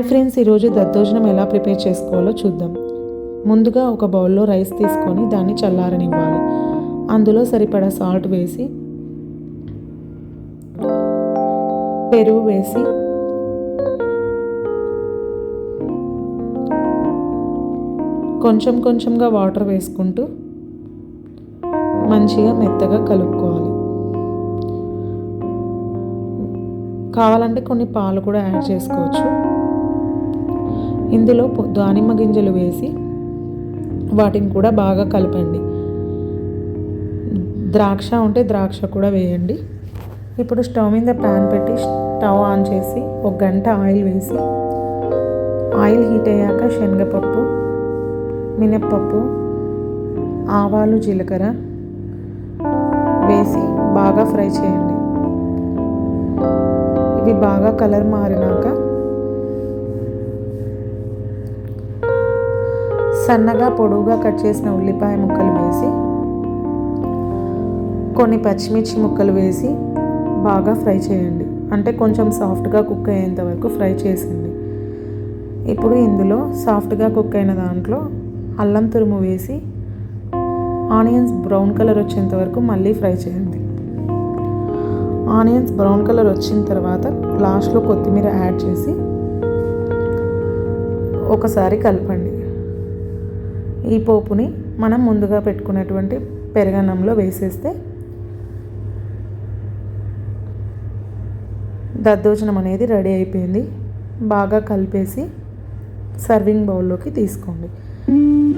Friends, ఈరోజు దద్దోజనం ఎలా ప్రిపేర్ చేసుకోవాలో చూద్దాం. ముందుగా ఒక బౌల్లో రైస్ తీసుకొని దాన్ని చల్లారనివ్వాలి. అందులో సరిపడా సాల్ట్ వేసి, పెరుగు వేసి, కొంచెం కొంచెంగా వాటర్ వేసుకుంటూ మంచిగా మెత్తగా కలుపుకోవాలి. కావాలంటే కొన్ని పాలు కూడా యాడ్ చేసుకోవచ్చు. ఇందులో దానిమ్మ గింజలు వేసి వాటిని కూడా బాగా కలపండి. ద్రాక్ష ఉంటే ద్రాక్ష కూడా వేయండి. ఇప్పుడు స్టవ్ మీద ప్యాన్ పెట్టి స్టవ్ ఆన్ చేసి 1 గంట ఆయిల్ వేసి, ఆయిల్ హీట్ అయ్యాక శనగపప్పు, మినప్పప్పు, ఆవాలు, జీలకర్ర వేసి బాగా ఫ్రై చేయండి. ఇవి బాగా కలర్ మారినాక సన్నగా పొడవుగా కట్ చేసిన ఉల్లిపాయ ముక్కలు వేసి, కొన్ని పచ్చిమిర్చి ముక్కలు వేసి బాగా ఫ్రై చేయండి. అంటే కొంచెం సాఫ్ట్గా కుక్ అయ్యేంత వరకు ఫ్రై చేసింది. ఇప్పుడు ఇందులో సాఫ్ట్గా కుక్ అయిన దాంట్లో అల్లం తురుము వేసి ఆనియన్స్ బ్రౌన్ కలర్ వచ్చేంత వరకు మళ్ళీ ఫ్రై చేయండి. ఆనియన్స్ బ్రౌన్ కలర్ వచ్చిన తర్వాత లాస్ట్లో కొత్తిమీర యాడ్ చేసి ఒకసారి కలపండి. ఈ పోపుని మనం ముందుగా పెట్టుకున్నటువంటి పెరుగన్నంలో వేసేస్తే దద్దోజనం అనేది రెడీ అయిపోయింది. బాగా కలిపేసి సర్వింగ్ బౌల్లోకి తీసుకోండి.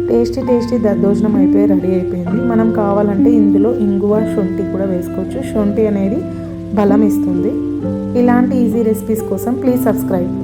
టేస్టీ దద్దోజనం రెడీ అయిపోయింది. మనం కావాలంటే ఇందులో ఇంగువ, శొంఠి కూడా వేసుకోవచ్చు. శొంఠి అనేది బలం ఇస్తుంది. ఇలాంటి ఈజీ రెసిపీస్ కోసం ప్లీజ్ సబ్స్క్రైబ్.